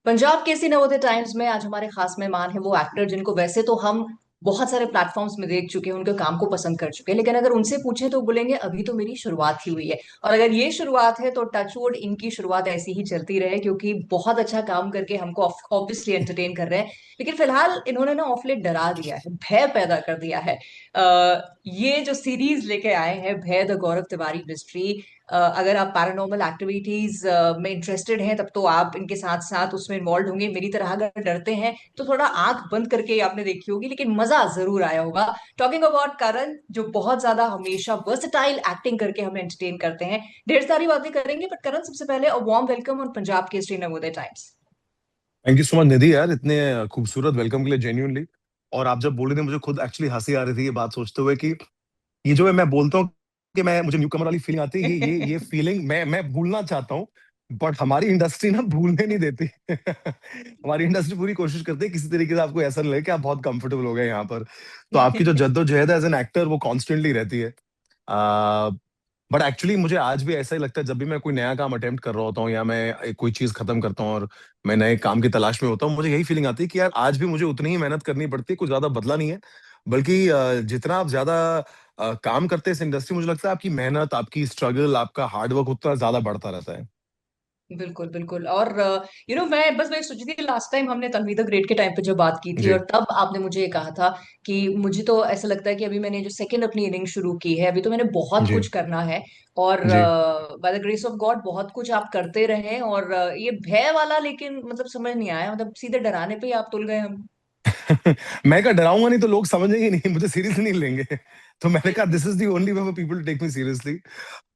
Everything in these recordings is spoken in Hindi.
पंजाब केसरी नवोदय टाइम्स में आज हमारे खास मेहमान हैं वो एक्टर जिनको वैसे तो हम बहुत सारे प्लेटफॉर्म्स में देख चुके हैं, उनके काम को पसंद कर चुके हैं, लेकिन अगर उनसे पूछें तो बोलेंगे अभी तो मेरी शुरुआत ही हुई है। और अगर ये शुरुआत है तो टचवुड इनकी शुरुआत ऐसी ही चलती रहे, क्योंकि बहुत अच्छा काम करके हमको ऑब्वियसली एंटरटेन कर रहे हैं। लेकिन फिलहाल इन्होंने ना ऑफ लेट डरा दिया है, भय पैदा कर दिया है। ये जो सीरीज लेके आए हैं भय द गौरव तिवारी मिस्ट्री, अगर आप पैरानॉर्मल एक्टिविटीज में इंटरेस्टेड हैं तब तो आप इनके साथ साथ उसमें इन्वॉल्व होंगे। मेरी तरह अगर डरते हैं तो थोड़ा आंख बंद करके आपने देखी होगी, लेकिन मजा जरूर आया होगा। टॉकिंग अबाउट करण, जो बहुत ज्यादा हमेशा वर्सेटाइल एक्टिंग करके हमें एंटरटेन करते हैं। ढेर सारी बातें करेंगे, बट करण सबसे पहले a warm welcome on Punjab Kesari Navodaya Times. Thank you so much Nidhi यार, इतने खूबसूरत वेलकम के लिए जेन्युइनली। और आप जब बोल रहे थे मुझे खुद एक्चुअली हंसी आ रही थी ये बात सोचते हुए कि ये जो है मैं बोलता हूँ कि मैं मुझे न्यू कमर वाली फीलिंग आती है, ये फीलिंग मैं भूलना चाहता हूँ। बट हमारी इंडस्ट्री ना भूलने नहीं देती। हमारी इंडस्ट्री पूरी कोशिश करती है किसी तरीके से आपको ऐसा लगे कि आप बहुत कंफर्टेबल हो गए यहाँ पर। तो आपकी जो जद्दोजहद है एज एन एक्टर वो कॉन्स्टेंटली रहती है। बट एक्चुअली मुझे आज भी ऐसा ही लगता है, जब भी मैं कोई नया काम अटेम्प्ट कर रहा होता हूँ या मैं कोई चीज खत्म करता हूँ और मैं नए काम की तलाश में होता हूँ, मुझे यही फीलिंग आती है कि यार आज भी मुझे उतनी ही मेहनत करनी पड़ती है, कुछ ज्यादा बदला नहीं है। बल्कि जितना आप ज्यादा काम करते हैं इस इंडस्ट्री, मुझे लगता है आपकी मेहनत, आपकी स्ट्रगल, आपका हार्डवर्क उतना ज्यादा बढ़ता रहता है। बिल्कुल बिल्कुल। और मैं सोची थी लास्ट टाइम हमने तन्वी द ग्रेट के टाइम पे जो बात की थी, जी और तब आपने मुझे ये कहा था कि मुझे तो ऐसा लगता है कि अभी मैंने जो सेकंड अपनी इनिंग शुरू की है, अभी तो मैंने बहुत जी कुछ करना है। और जी। By the grace of God बहुत कुछ आप करते रहे। और ये भय वाला लेकिन मतलब समझ नहीं आया, मतलब सीधे डराने पे ही आप तुल गए हम। मैं क्या डराऊंगा नहीं तो लोग समझेंगे नहीं, मुझे सीरियसली नहीं लेंगे। तो मैंने कहा this is the only way for people to take me seriously.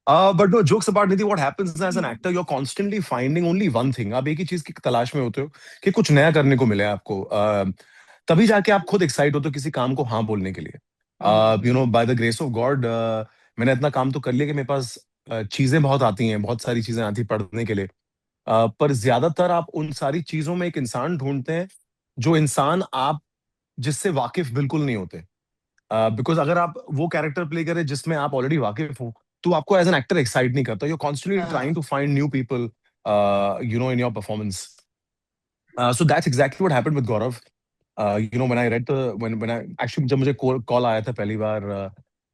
But no jokes apart, Nidhi, what happens as an actor, you are constantly finding only one thing. आप एक ही चीज की तलाश में होते हो कि कुछ नया करने को मिले आपको। तभी जाके आप खुद एक्साइट होते हो किसी काम को हाँ बोलने के लिए। You know, bye the grace of God मैंने इतना काम तो कर लिया कि मेरे पास चीजें बहुत आती हैं, बहुत सारी चीजें आती पढ़ने के लिए। पर ज्यादातर आप उन सारी चीजों में एक इंसान ढूंढते हैं, जो इंसान आप जिससे वाकिफ बिल्कुल नहीं होते। बिकॉज अगर आप वो कैरेक्टर प्ले करें जिसमें आप ऑलरेडी वाकिफ हो, तो आपको एज एन एक्टर एक्साइट नहीं करता। यू कॉन्स्टेंटली ट्राइंग हाँ। To find new people you know in your performance. So that's exactly what happened with Gaurav. You know when I read the when I actually, जब मुझे कॉल आया था पहली बार,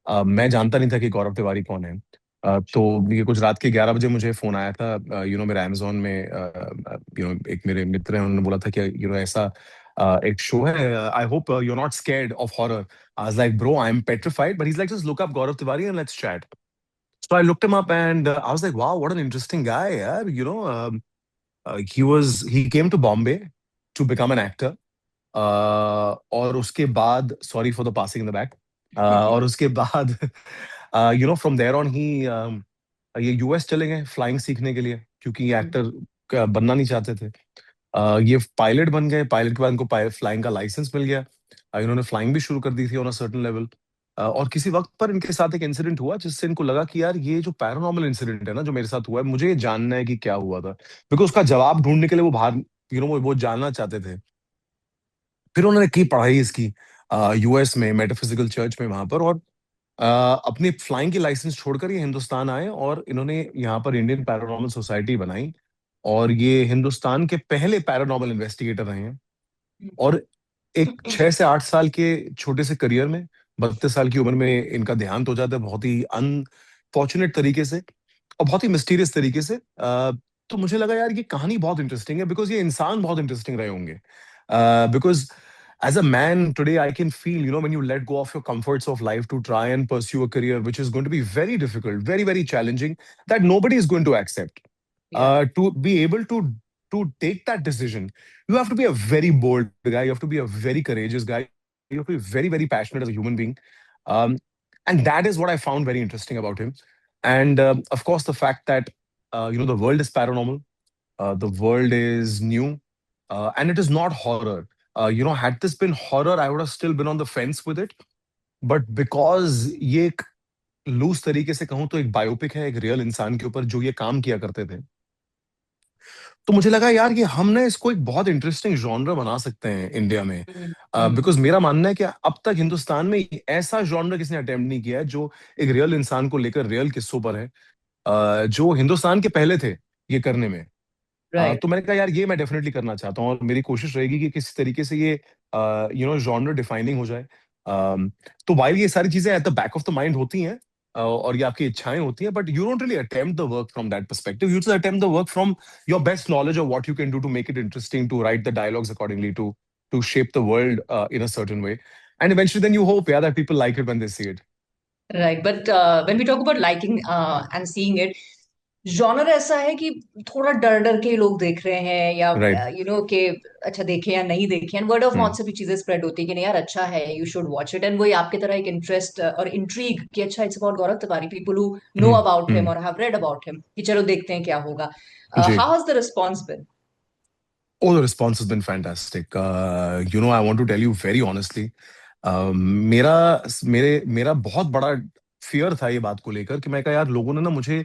मैं जानता नहीं था कि गौरव तिवारी कौन है। तो ये कुछ रात के 11 बजे मुझे फोन आया था। यू नो मेरे अमेजोन में यू नो एक मेरे मित्र हैं, उन्होंने बोला था कि यू नो ऐसा एक शो है, I hope you are not scared of horror. I was like, bro, I'm petrified. But he's like, just look up Gaurav Tiwari and let's chat. So I looked him up and I was like, wow, what an interesting guy. Yeah. You know, he came to Bombay to become an actor. और उसके बाद, sorry for the passing in the back. और उसके बाद, you know, from there on he ये यूएस चले गए फ्लाइंग सीखने के लिए, क्योंकि ये एक्टर बनना नहीं चाहते थे। ये पायलट बन गए, पायलट के बाद इनको फ्लाइंग का लाइसेंस मिल गया। इन्होंने फ्लाइंग भी शुरू कर दी थी ऑन अ सर्टेन लेवल। और किसी वक्त पर इनके साथ एक इंसिडेंट हुआ जिससे इनको लगा कि यार ये जो पैरानॉर्मल इंसिडेंट है ना जो मेरे साथ हुआ है, मुझे ये जानना है कि क्या हुआ था। बिकॉज उसका जवाब ढूंढने के लिए वो बाहर, यू नो, वो जानना चाहते थे। फिर उन्होंने की पढ़ाई इसकी यूएस में मेटाफिजिकल चर्च में वहां पर। और अपनी फ्लाइंग की लाइसेंस छोड़कर ये हिंदुस्तान आए और इन्होंने यहाँ पर इंडियन पैरानॉर्मल सोसाइटी बनाई। और ये हिंदुस्तान के पहले पैरानॉर्मल इन्वेस्टिगेटर रहे हैं। और एक 6 से 8 साल के छोटे से करियर में, 32 साल की उम्र में इनका देहांत हो जाता है, बहुत ही अनफॉर्चुनेट तरीके से और बहुत ही मिस्टीरियस तरीके से। तो मुझे लगा यार ये कहानी बहुत इंटरेस्टिंग है, बिकॉज ये इंसान बहुत इंटरेस्टिंग रहे होंगे। Because as a man today, I can feel, you know, when you let go of your comforts of life to try and pursue a career which is going to be very difficult, very, very challenging, that nobody is going to accept. या To be able to take that decision, you have to be a very bold guy. You have to be a very courageous guy. You have to be very, very passionate as a human being. Um, and that is what I found very interesting about him. And of course, the fact that you know the world is paranormal, the world is new, and it is not horror. You know, had this been horror, I would have still been on the fence with it. But because ये एक लूज तरीके से कहूँ तो एक बायोपिक है एक रियल इंसान के ऊपर जो ये काम किया करते थे, तो मुझे लगा यार ये हम ना इसको एक बहुत इंटरेस्टिंग जॉनर बना सकते हैं इंडिया में। बिकॉज मेरा मानना है कि अब तक हिंदुस्तान में ऐसा जॉनर किसी ने अटेम्प्ट नहीं किया है जो एक रियल इंसान को लेकर रियल किस्सों पर है, जो हिंदुस्तान के पहले थे ये करने में। राइट। तो मैंने कहा यार ये मैं डेफिनेटली करना चाहता हूँ और मेरी कोशिश रहेगी कि किसी तरीके से ये जॉनर डिफाइनिंग हो जाए। तो वाइल ये सारी चीजें at the back of the mind होती हैं और ये आपकी इच्छाएं होती हैं, but you don't really attempt the work from that perspective, you just attempt the work from your best knowledge of what you can do to make it interesting, to write the dialogues accordingly, to shape the world in a certain way, and eventually then you hope, yeah, that people like it when they see it. Right, but when we talk about liking and seeing it, genre ऐसा है कि थोड़ा डर डर के लोग देख रहे हैं, या Right. कि अच्छा देखे या नहीं देखे, and word of Hmm. Mouth से भी चीजें स्प्रेड होती है कि नहीं यार अच्छा है, you should watch it, and वही आपकी तरह एक इंटरेस्ट और इंट्रीग कि अच्छा it's about Gaurav Tiwari, people who know Hmm. About Hmm. Him और हैव रेड अबाउट हिम, कि चलो देखते हैं क्या होगा। Ji. How has the response been? Oh, the response has been fantastic. I want to tell you very honestly, मेरा बहुत बड़ा फियर था ये बात को लेकर कि मैं कहा यार लोगों ने ना मुझे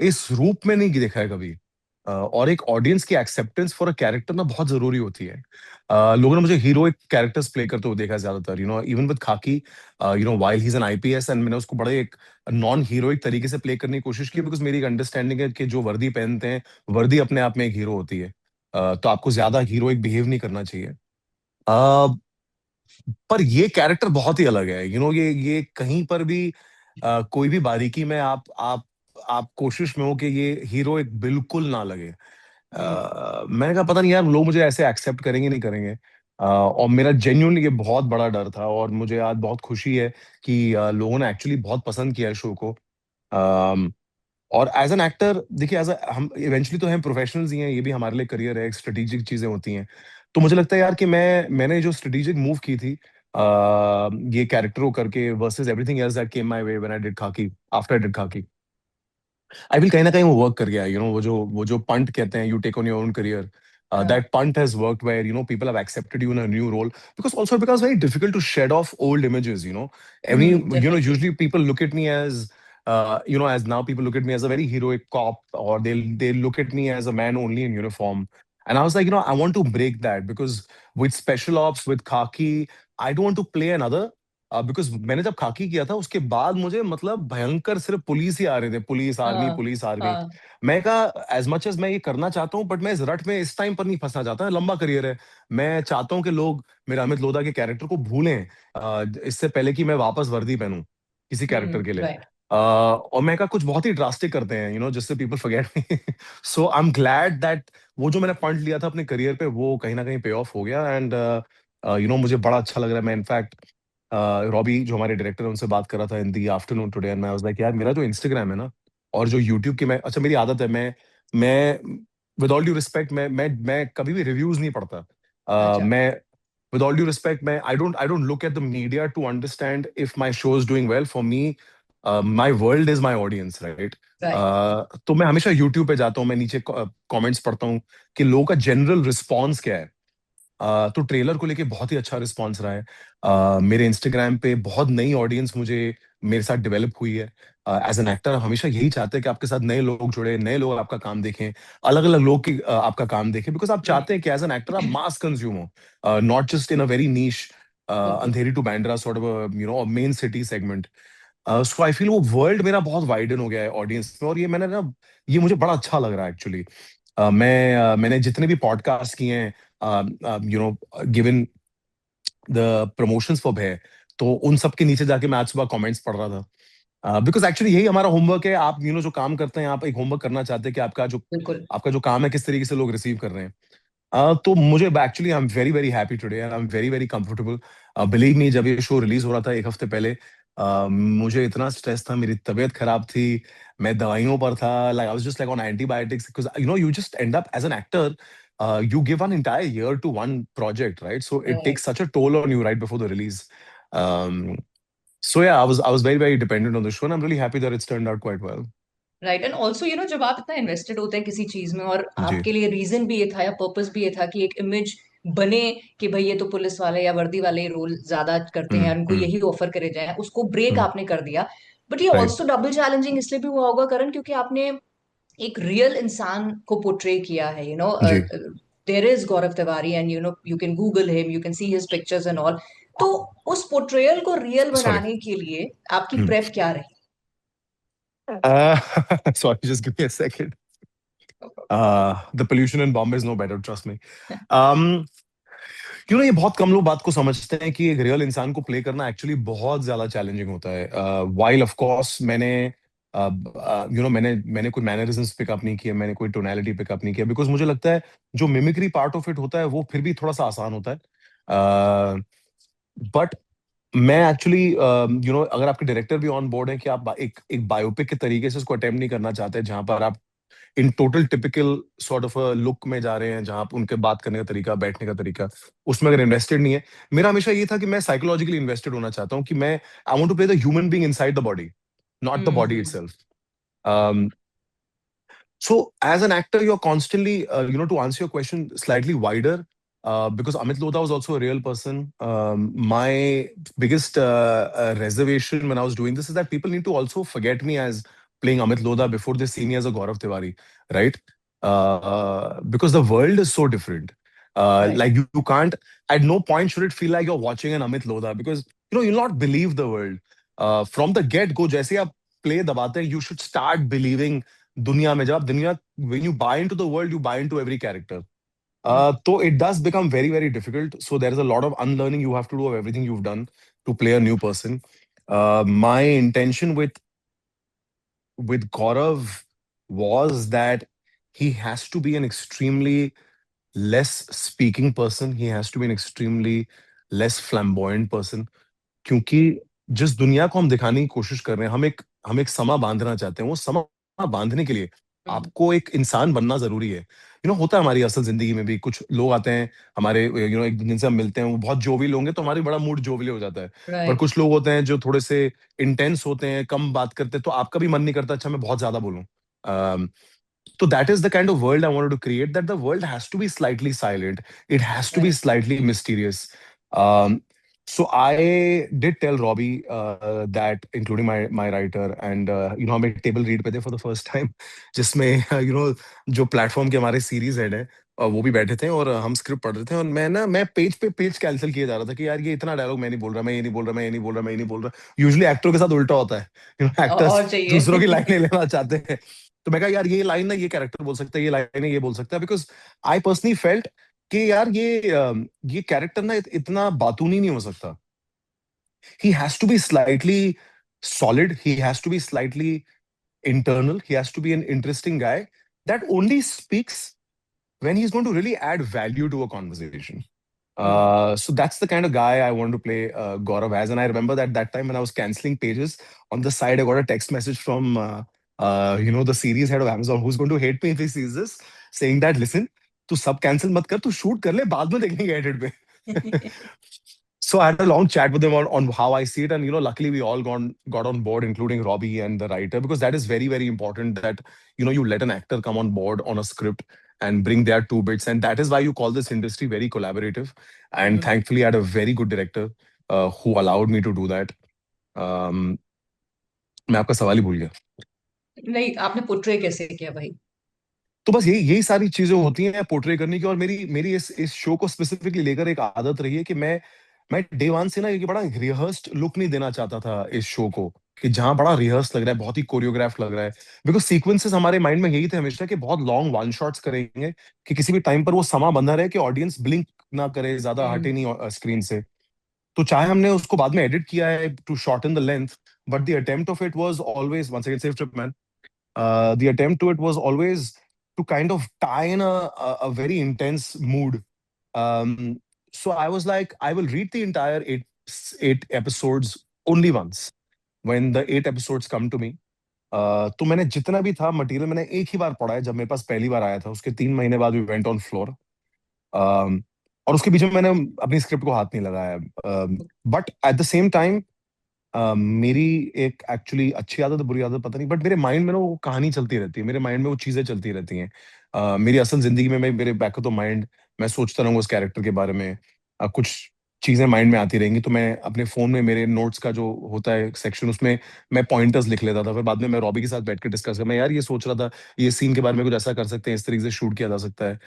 इस रूप में नहीं देखा है कभी। और एक ऑडियंस की एक्सेप्टेंस फॉर अ कैरेक्टर ना बहुत जरूरी होती है। लोगों ने मुझे हीरोइक कैरेक्टर्स प्ले करते हुए देखा है ज्यादातर, इवन विद खाकी, while he is an IPS, and मैंने उसको बड़े एक नॉन हीरोइक तरीके से प्ले करने की कोशिश की, बिकॉज मेरी एक अंडरस्टैंडिंग है कि जो वर्दी पहनते हैं, वर्दी अपने आप में एक हीरो होती है। तो आपको ज्यादा हीरोइक बिहेव नहीं करना चाहिए। पर ये कैरेक्टर बहुत ही अलग है, ये कहीं पर भी कोई भी बारीकी में आप कोशिश में हो कि ये हीरो एक बिल्कुल ना लगे। मैंने कहा पता नहीं यार लोग मुझे ऐसे एक्सेप्ट करेंगे नहीं करेंगे। और मेरा जेन्युइनली ये बहुत बड़ा डर था, और मुझे आज बहुत खुशी है कि लोगों ने एक्चुअली बहुत पसंद किया है शो को। अम, और एज एन एक्टर देखिए, एज हम इवेंचुअली तो हम प्रोफेशनल्स ही हैं, ये भी हमारे लिए करियर है, स्ट्रेटेजिक चीजें होती हैं। तो मुझे लगता है यार कि मैंने जो स्ट्रेटेजिक मूव की थी ये कैरेक्टर को करके versus everything else that came my way when I did खाकी, आफ्टर आई डिड खाकी, आई विल कहीं ना कहीं वो वर्क कर गया। वो जो पंट कहते हैं, you take on your own career, that punt has worked where people have accepted you in a new role, because also because very difficult to shed off old images. Every definitely. usually people look at me as as now people look at me as a very heroic cop, or they'll look at me as a man only in uniform. And I was like, I want to break that, because with special ops, with khaki, I don't want to play another, because मैंने जब खाकी किया था उसके बाद मुझे मतलब भयंकर सिर्फ पुलिस ही आ रहे थे, पुलिस आर्मी हाँ। Police army. हाँ। मैं कहा एज मच एज मैं ये करना चाहता हूँ, बट मैं इस रट में इस टाइम पर नहीं फंसना चाहता, लंबा करियर है। मैं चाहता हूँ कि लोग मेरे अमित लोधा के कैरेक्टर को भूलें इससे पहले कि मैं वापस वर्दी पहनूं किसी कैरेक्टर के लिए। राइट। और मैं कहा कुछ बहुत ही ड्रास्टिक करते हैं, जिससे people forget me. So I am glad that वो जो मैंने पॉइंट लिया था अपने करियर पे, वो कहीं ना कहीं पे ऑफ हो गया। एंड मुझे बड़ा अच्छा लग रहा है। मैं इनफैक्ट रॉबी जो हमारे डायरेक्टर हैं उनसे बात कर रहा था इन दी आफ्टरनून टुडे, एंड मैं वाज लाइक यार मेरा जो इंस्टाग्राम है ना, और जो यूट्यूब की, मैं अच्छा मेरी आदत है, मैं विद ऑल ड्यू रिस्पेक्ट, मैं कभी भी रिव्यूज नहीं पढ़ता। अच्छा। मैं विद ऑल ड्यू रिस्पेक्ट, मैं I don't look at the media to understand if my show is doing well. For me my world is my audience, right? Right. तो मैं हमेशा यूट्यूब पे जाता हूँ, मैं नीचे कमेंट्स पढ़ता हूँ कि लोगों का जनरल रिस्पॉन्स क्या है। तो ट्रेलर को लेके बहुत ही अच्छा रिस्पॉन्स रहा है। मेरे इंस्टाग्राम पे बहुत नई ऑडियंस मुझे मेरे साथ डेवलप हुई है। एज एन एक्टर हमेशा यही चाहते हैं कि आपके साथ नए लोग जुड़े, नए लोग आपका काम देखें, अलग अलग लोग की आपका काम देखें, बिकॉज आप चाहते हैं कि एज एन एक्टर आप मास कंज्यूम हो, not just in a very niche बिल्कुल। Andheri to Bandra sort of main city segment. So I feel वो वर्ल्ड मेरा बहुत वाइडन हो गया है ऑडियंस में, और ये मुझे बड़ा अच्छा लग रहा है एक्चुअली। मैंने जितने भी पॉडकास्ट किए हैं, गिवन द प्रमोशंस फॉर भय, तो उन सब के नीचे जाके मैं आज सुबह कमेंट्स पढ़ रहा था, बिकॉज एक्चुअली यही हमारा होमवर्क है। आप जो काम करते हैं, आप एक होमवर्क करना चाहते हैं कि बिल्कुल। आपका जो काम है किस तरीके से लोग रिसीव कर रहे हैं। तो मुझे actually I am very very happy today, and I am very very comfortable. Believe me, जब ये शो रिलीज हो रहा था एक हफ्ते पहले, मुझे इतना स्ट्रेस था, मेरी तबीयत खराब थी, मैं दवाइयों पर था, like I was just like on antibiotics, because you just end up as an actor, you give one entire year to one project, right? So it takes such a toll on you right before the release. Um, so yeah, I was very very dependent on the show, and I'm really happy that it's turned out quite well. Right, and also जब आप इतना इन्वेस्टेड होते हैं किसी चीज में, और जी. आपके लिए रीजन भी ये था या पर्पस भी ये था कि एक इमेज बने कि भाई ये तो पुलिस वाले या वर्दी वाले रोल ज्यादा करते हैं, Hmm. उनको Hmm. यही ऑफर करे जाए, उसको ब्रेक Hmm. आपने कर दिया। बट ये Right. ऑल्सो डबल चैलेंजिंग इसलिए भी हुआ होगा करण, क्योंकि आपने एक रियल इंसान को पोर्ट्रे किया है। जी. There is Gaurav Tiwari, and you can Google him, you can see his pictures and all. तो उस पोर्ट्रेयल को रियल Sorry. बनाने के लिए आपकी Hmm. प्रेप क्या रही? Sorry, just give me a second. The pollution in Bombay is no better, trust me. Um, ये बहुत कम लोग बात को समझते हैं कि एक रियल इंसान को प्ले करना एक्चुअली बहुत ज्यादा चैलेंजिंग होता है. वाइल ऑफ कोर्स मैंने मैंने मैंने कोई मैनरिज्म्स पिकअप नहीं किए, मैंने कोई टोनैलिटी पिकअप नहीं किया, बिकॉज मुझे लगता है जो मिमिक्री पार्ट ऑफ इट होता है वो फिर भी थोड़ा सा आसान होता है. बट मैं एक्चुअली अगर आपके डायरेक्टर भी ऑन बोर्ड है कि आप एक एक बायोपिक के तरीके से उसको अटेम्प्ट नहीं करना चाहते, जहां पर आप in total typical sort of look में जा रहे हैं, जहां आप उनके बात करने का तरीका, बैठने का तरीका, उसमें अगर इन्वेस्टेड नहीं है. मेरा हमेशा ये था कि मैं साइकोलॉजिकली इन्वेस्टेड होना चाहता हूँ, कि मैं I want to play the human being inside the body, not the body hmm. Itself. So, as an actor, you're constantly, to answer your question slightly wider, because Amit Lodha was also a real person. My biggest reservation when I was doing this is that people need to also forget me as playing Amit Lodha before they see me as a Gaurav Tiwari, right? Because the world is so different. Right. Like you can't, at no point should it feel like you're watching an Amit Lodha, because you'll not believe the world. From the get go, जैसे आप play दबाते हैं, you should start believing दुनिया में. जब आप दुनिया, when you buy into the world, you buy into every character. Mm. So it does become very, very difficult. So there is a lot of unlearning you have to do of everything you've done to play a new person. My intention with Gaurav was that he has to be an extremely less speaking person. He has to be an extremely less flamboyant person. क्योंकि जिस दुनिया को हम दिखाने की कोशिश कर रहे हैं, हम एक समा बांधना चाहते हैं. वो समा बांधने के लिए Mm. आपको एक इंसान बनना जरूरी है. होता है हमारी असल जिंदगी में भी, कुछ लोग आते हैं हमारे, एक जिनसे हम मिलते हैं, वो बहुत जोविल होंगे तो हमारी बड़ा मूड जोविल हो जाता है. पर Right. कुछ लोग होते हैं जो थोड़े से इंटेंस होते हैं, कम बात करते हैं, तो आपका भी मन नहीं करता अच्छा मैं बहुत ज्यादा बोलूं. So that is the kind of world I wanted to create, that the world has to be slightly silent. It has to be Right. slightly mysterious. Um, so I did tell Robbie that, including my writer, and हम एक टेबल रीड पे थे for the first time, जिसमें जो प्लेटफॉर्म के हमारे सीरीज हेड है, वो भी बैठे थे और हम स्क्रिप्ट पढ़ रहे थे, और मैं पेज पे पेज कैंसिल किए जा रहा था कि यार ये इतना डायलॉग मैं नहीं बोल रहा, मैं ये नहीं बोल रहा, मैं ये नहीं बोल रहा, मैं ये नहीं बोल रहा. यूजुअली एक्टरों के साथ उल्टा होता है. एक्टर्स और दूसरों की लाइनें चाहिए। लेना चाहते हैं. तो मैं कहा यार ये लाइन ना ये कैरेक्टर बोल सकता है, ये लाइन है ये बोल सकता है, बिकॉज आई पर्सनली फेल्ट कि यार ये कैरेक्टर ना इतना बातूनी नहीं हो सकता. He has to be slightly solid. He has to be slightly internal. He has to be an interesting guy that only speaks when he's going to really add value to a conversation. Mm. So that's the kind of guy I want to play Gaurav as. And I remember that time when I was canceling pages, on the side I got a text message from the series head of Amazon, who's going to hate me if he sees this, saying that listen, तू सब कैंसिल मत कर, तू शूट कर ले, बाद में देखेंगे एडिट पे. So I had a long chat with him on how I see it, and luckily we all got on board, including Robbie and the writer, because that is very, very important that you let an actor come on board on a script and bring their two bits, and that is why you call this industry very collaborative. And Mm. thankfully, I had a very good director who allowed me to do that. Um, मैं आपका सवाल ही भूल गया. नहीं, आपने पोर्ट्रे कैसे किया भाई? तो बस यही सारी चीजें होती हैं पोर्ट्रे करने की. और मेरी मेरी इस शो को स्पेसिफिकली लेकर एक आदत रही है कि मैं डे वन से ना ये बड़ा रिहर्स्ड लुक नहीं देना चाहता था इस शो को, कि जहां बड़ा रिहर्स लग रहा है, बहुत ही कोरियोग्राफ लग रहा है. बिकॉज सीक्वेंसेस हमारे माइंड में यही थे हमेशा कि बहुत लॉन्ग वन शॉट्स करेंगे, कि किसी भी टाइम पर वो समा बंधा रहे, कि ऑडियंस ब्लिंक ना करे, ज्यादा हटे Mm. नहीं स्क्रीन से. तो चाहे हमने उसको बाद में एडिट किया है to shorten the length, but the attempt of it was always, once again safe trip man, the attempt to it was always to kind of tie in a very intense mood. So I was like, I will read the entire eight episodes only once when the 8 episodes come to me. तो मैंने जितना भी था मटेरियल मैंने एक ही बार पढ़ा है, जब मेरे पास पहली बार आया था. उसके 3 महीने बाद वी वेंट ऑन फ्लोर, और उसके बीच में मैंने अपनी स्क्रिप्ट को हाथ नहीं लगाया. But at the same time मेरी एक एक्चुअली अच्छी आदत बुरी आदत पता नहीं, बट मेरे माइंड में ना वो कहानी चलती रहती है, मेरे माइंड में वो चीजें चलती रहती हैं. मेरी असल जिंदगी में मेरे बैक ऑफ द माइंड मैं सोचता रहूंगा उस कैरेक्टर के बारे में. कुछ चीजें माइंड में आती रहेंगी, तो मैं अपने फोन में मेरे नोट्स का जो होता है सेक्शन, उसमें मैं पॉइंटर्स लिख लेता था. फिर बाद में मैं रॉबी के साथ बैठ के डिस्कस कर, मैं यार ये सोच रहा था, ये सीन के बारे में कुछ ऐसा कर सकते हैं, इस तरीके से शूट किया जा सकता है.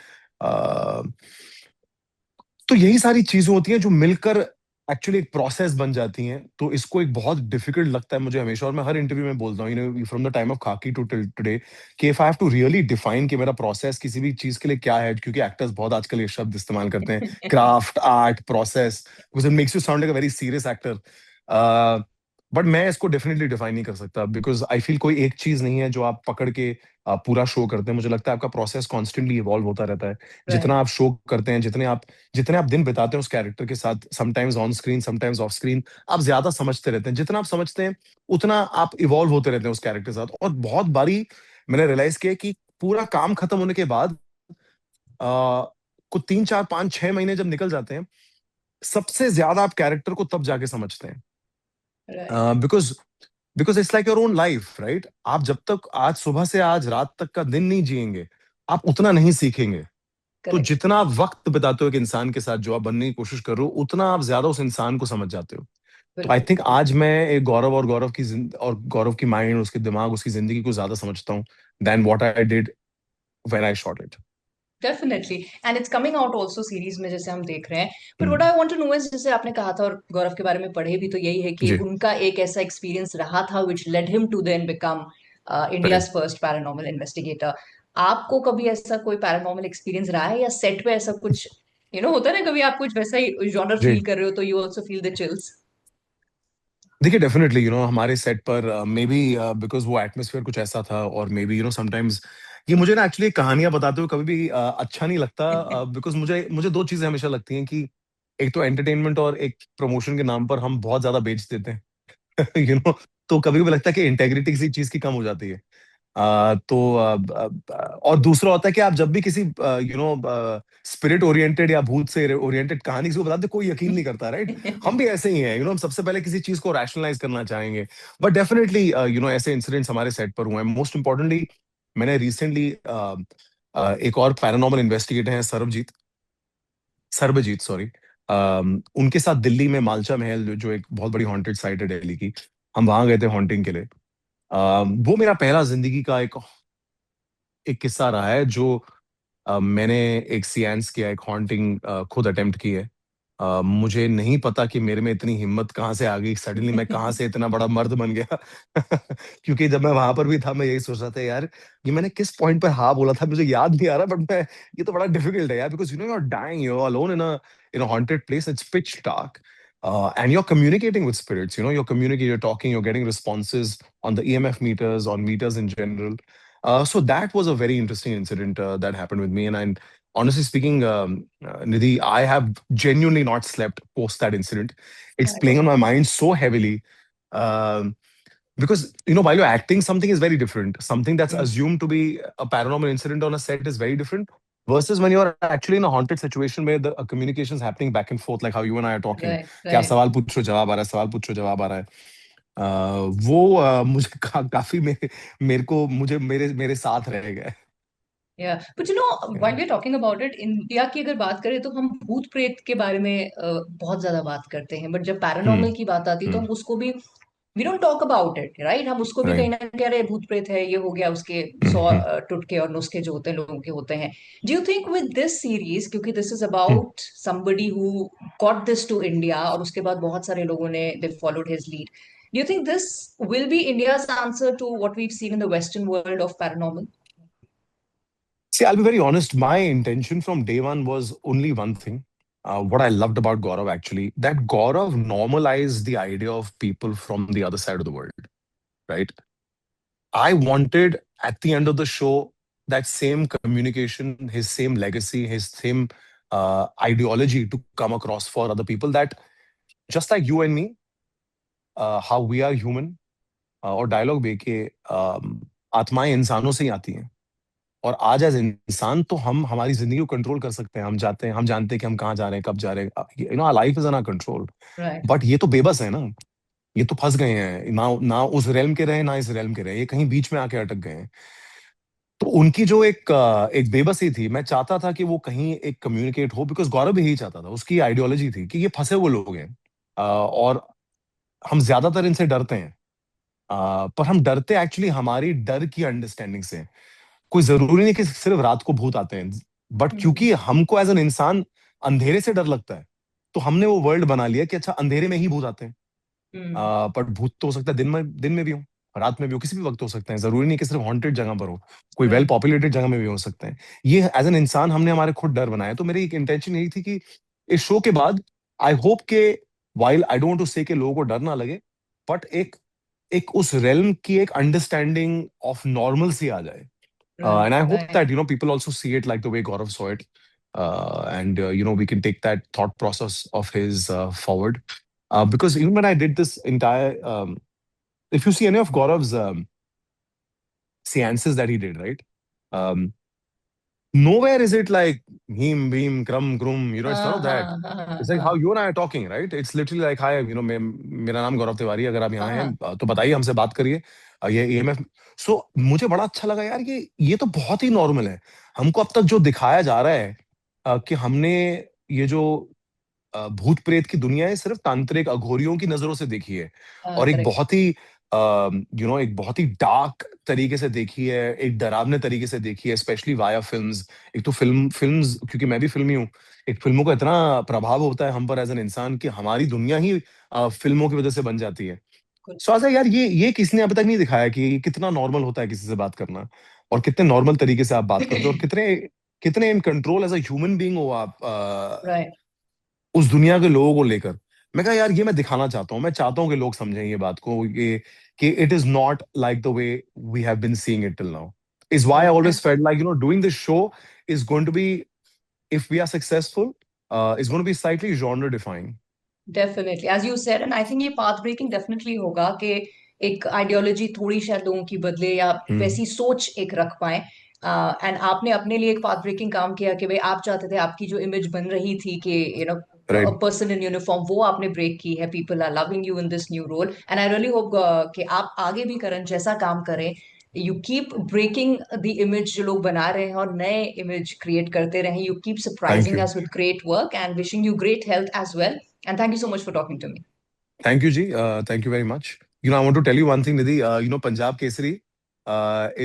तो यही सारी चीजें होती हैं जो मिलकर एक्चुअली एक प्रोसेस बन जाती हैं, तो इसको एक बहुत डिफिकल्ट लगता है मुझे हमेशा, और मैं हर इंटरव्यू में बोलता हूँ, from the time of Khaki to till today, कि if I have to really define कि मेरा प्रोसेस किसी भी चीज के लिए क्या है, क्योंकि एक्टर्स बहुत आजकल ये शब्द इस्तेमाल करते हैं, craft, art, process, because it makes you sound like a very serious actor. But मैं इसको डेफिनेटली डिफाइन नहीं कर सकता, बिकॉज आई फील कोई एक चीज नहीं है जो आप पकड़ के पूरा शो करते हैं। मुझे लगता है आपका प्रोसेस कॉन्स्टेंटली इवॉल्व होता रहता है। जितना राइट। आप शो करते हैं, जितने आप दिन बिताते हैं उस कैरेक्टर के साथ, sometimes on screen, sometimes of screen, आप ज्यादा समझते रहते हैं। जितना आप समझते हैं, उतना आप इवॉल्व होते रहते हैं उस कैरेक्टर के साथ। और बहुत बारी मैंने रियलाइज किया कि पूरा काम खत्म होने के बाद कुछ 3 4 5 6 महीने जब निकल जाते हैं, सबसे ज्यादा आप कैरेक्टर को तब जाके समझते हैं। Right. Because because it's like your own life, right? आप जब तक आज सुबह से आज रात तक का दिन नहीं जिएंगे, आप उतना नहीं सीखेंगे। तो करेक्ट। जितना आप वक्त बिताते हो एक इंसान के साथ जो आप बनने की कोशिश कर रहे हो, उतना आप ज्यादा उस इंसान को समझ जाते हो। तो आई बिल्कुल। थिंक आज मैं एक गौरव और गौरव की माइंड, उसके दिमाग, उसकी जिंदगी को ज्यादा समझता हूँ then what I did when I shot it. Definitely. And it's coming out also series में, जैसे हम देख रहे हैं। But what I want to know is, जैसे आपने कहा था और गौरव के बारे में पढ़े भी, तो यही है कि जी। उनका एक ऐसा एक्सपीरियंस रहा था which led him to then become India's right. First paranormal investigator. आपको कभी ऐसा कोई पैरानॉर्मल एक्सपीरियंस रहा है, या सेट पे ऐसा कुछ, होता है ना, कभी आप कुछ वैसा ही जॉनर जी। फील कर रहे हो तो you also feel the chills? देखिए डेफिनेटली हमारे सेट पर मे बी बिकॉज वो एटमोसफियर कुछ ऐसा था, और मे बी समटाइम्स ये मुझे ना एक्चुअली कहानियां बताते हुए कभी भी अच्छा नहीं लगता, बिकॉज मुझे मुझे दो चीजें हमेशा लगती हैं कि एक तो एंटरटेनमेंट और एक प्रमोशन के नाम पर हम बहुत ज्यादा बेच देते हैं। तो कभी कभी लगता है कि इंटेग्रिटी किसी चीज की कम हो जाती है। और दूसरा होता है कि आप जब भी किसी स्पिरिट ओरिएंटेड या भूत से ओरिएंटेड कहानी किसी को बताते, कोई यकीन नहीं करता, राइट? हम भी ऐसे ही हैं, हम सबसे पहले किसी चीज को रैशनलाइज करना चाहेंगे। बट डेफिनेटली ऐसे इंसिडेंट्स हमारे सेट पर हुए हैं। मोस्ट इंपॉर्टेंटली मैंने रिसेंटली एक और पैरानॉर्मल इन्वेस्टिगेटर हैं, सर्वजीत, सॉरी, उनके साथ दिल्ली में मालचा महल, जो एक बहुत बड़ी हॉन्टेड साइट है दिल्ली की, हम वहां गए थे हॉन्टिंग के लिए। वो मेरा पहला जिंदगी का एक किस्सा रहा है जो मैंने एक सियांस किया, एक हॉन्टिंग खुद अटेम्प्ट की है। मुझे नहीं पता कि मेरे में इतनी हिम्मत कहाँ से आ गई, सडनली मैं कहाँ से इतना बड़ा मर्द बन गया। क्योंकि जब मैं वहां पर भी था, मैं यही सोच रहा था यार, ये मैंने किस पॉइंट पर हाँ बोला था, मुझे याद नहीं आ रहा, बट मैं, ये तो बड़ा डिफिकल्ट है यार, because you are dying, you are alone in a haunted place, it's pitch dark, and you're communicating with spirits, you're talking, you're getting responses on the EMF meters, on meters in general. So that was a very interesting incident that happened with me. And honestly speaking, Nidhi, I have genuinely not slept post that incident. It's playing on my mind so heavily. Um, because, while you're acting, something is very different. Something that's assumed to be a paranormal incident on a set is very different versus when you're actually in a haunted situation where the communication is happening back and forth, like how you and I are talking. Right. कि आप राइट। सवाल पूछो जवाब आ रहा है, सवाल पूछो जवाब आ रहा है। वो मुझे काफी मेरे को मुझे मेरे मेरे साथ रह गए। या but while we are talking about it, India की अगर बात करें तो हम भूत प्रेत के बारे में बहुत ज्यादा बात करते हैं, बट जब पैरानॉर्मल हम्म। की बात आती है तो हम्म। हम उसको भी, we don't talk about it, right? हम उसको भी कहीं राइट। ना कहीं, अरे भूत प्रेत है, ये हो गया, उसके हम्म। 100 हम्म। टुटके और नुस्खे जो होते हैं लोगों के होते हैं। Do you think with this series, क्योंकि this is hmm. About somebody who got this to India, और उसके बाद बहुत सारे लोगों ने they followed his lead, do you think this will be India's answer to what we've seen in the Western world of paranormal? See, I'll be very honest. My intention from day one was only one thing. What I loved about Gaurav, actually, that Gaurav normalized the idea of people from the other side of the world, right? I wanted at the end of the show that same communication, his same legacy, his same ideology to come across for other people. That just like you and me, how we are human, और डायलॉग भी कि आत्माएं इंसानों से ही आती हैं, और आज एज इंसान तो हम हमारी जिंदगी को कंट्रोल कर सकते हैं। हम जाते हैं, हम जानते हैं कि हम कहाँ जा रहे हैं, कब जा रहे हैं, our life is in our control. Right. But ये तो बेबस है ना, ये तो फंस गए हैं ना, ना उस रेलम के रहे ना इस रेलम के रहे, ये कहीं बीच में आके अटक गए हैं। तो उनकी जो एक बेबसी थी, मैं चाहता था कि वो कहीं एक कम्युनिकेट हो, बिकॉज गौरव भी यही चाहता था, उसकी आइडियोलॉजी थी कि ये फंसे हुए लोग हैं, और हम ज्यादातर इनसे डरते हैं, पर हम डरते एक्चुअली हमारी डर की अंडरस्टैंडिंग से। कोई जरूरी नहीं कि सिर्फ रात को भूत आते हैं, बट Hmm. क्योंकि हमको एज एन इंसान अंधेरे से डर लगता है, तो हमने वो वर्ल्ड बना लिया कि अच्छा अंधेरे में ही भूत आते हैं। हम्म। पर भूत तो हो सकता है दिन में भी हो, रात में भी हो, किसी भी वक्त हो सकते हैं, जरूरी नहीं कि सिर्फ हॉन्टेड जगह पर हो, कोई वेल राइट। पॉपुलेटेड जगह में भी हो सकते हैं। ये एज एन इंसान हमने हमारे खुद डर बनाया। तो मेरी एक इंटेंशन यही थी कि इस शो के बाद आई होप के, वाइल आई डोंट टू से कि लोगों को डर ना लगे, बट एक एक उस रेल्म की एक अंडरस्टैंडिंग ऑफ नॉर्मल सी आ जाए। Right. And I hope right. that, people also see it like the way Gaurav saw it. And we can take that thought process of his forward. Because even when I did this entire, if you see any of Gaurav's seances that he did, right? Um, Nowhere is it like him, beam, krum, krum, it's none हाँ of that. हाँ हाँ It's like how हाँ you and I are talking, right? It's literally like, hi, मेरा नाम गौरव तिवारी, अगर आप यहाँ हाँ हाँ। हैं तो बताइए, हमसे बात करिए। ये EMF। सो मुझे बड़ा अच्छा लगा यार, ये तो बहुत ही नॉर्मल है। हमको अब तक जो दिखाया जा रहा है कि हमने ये जो भूत प्रेत की दुनिया है सिर्फ तांत्रिक अघोरियों की नजरों से देखी है, और एक करेक्ट। बहुत ही एक बहुत ही डार्क तरीके से देखी है, एक डरावने तरीके से देखी है, स्पेशली वाया फिल्म्स। एक तो फिल्म्स, क्योंकि मैं भी फिल्मी हूँ, एक फिल्मों का इतना प्रभाव होता है हम पर एज एन इंसान कि हमारी दुनिया ही फिल्मों की वजह से बन जाती है। सो ऐसा यार, ये किसने अभी तक नहीं दिखाया कि कितना नॉर्मल होता है किसी से बात करना, और कितने नॉर्मल तरीके से आप बात करते हो, और कितने कितने in control as a human being हो आप राइट। उस दुनिया के लोगों को लेकर। मैं कहा यार, ये मैं दिखाना चाहता हूँ, मैं चाहता हूँ कि लोग समझें ये बात को, ये कि it is not like the way we have been seeing it till now. Is why I correct. Always felt like doing this show is going to be, if we are successful, is going to be slightly genre defying. Definitely as you said, and I think ये पाथ ब्रेकिंग डेफिनेटली होगा कि एक आइडियोलॉजी थोड़ी शायद लोगों की बदले, या हम्म। वैसी सोच एक रख पाए। एंड आपने अपने लिए एक पाथ ब्रेकिंग काम किया कि भाई आप चाहते थे आपकी जो इमेज बन रही थी कि a right. Person in uniform, वो आपने ब्रेक की है। People are loving you in this new role, and I really hope कि आप आगे भी करें जैसा काम करें। You keep breaking the image जो लोग बना रहे हैं, और नए इमेज क्रिएट करते रहें। You keep thank surprising you. Us with great work, and wishing you great health as well. And thank you so much for talking to me. Thank you ji. Thank you very much. I want to tell you one thing Nidhi. Punjab Kesari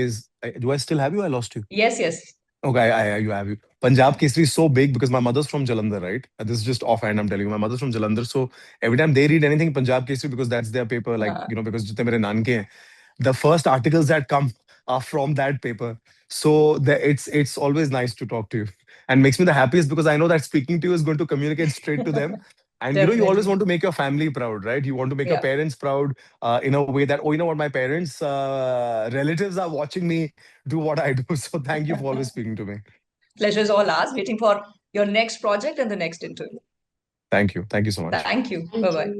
is, do I still have you? I lost you. Yes, yes. Okay, you have you. Punjab Kesari is so big because my mother's from Jalandhar, right? This is just offhand, I'm telling you. My mother's from Jalandhar, so every time they read anything Punjab Kesari, because that's their paper, like, हाँ, because jitne mere nanke hain, the first articles that come are from that paper. So it's always nice to talk to you, and makes me the happiest because I know that speaking to you is going to communicate straight to them. And you always definitely. want to make your family proud, right? You want to make your Yeah. parents proud in a way that, oh, you know what, my parents' relatives are watching me do what I do. So thank you for always speaking to me. Pleasure is all ours. Waiting for your next project and the next interview. Thank you. Thank you so much. Thank you. Bye bye.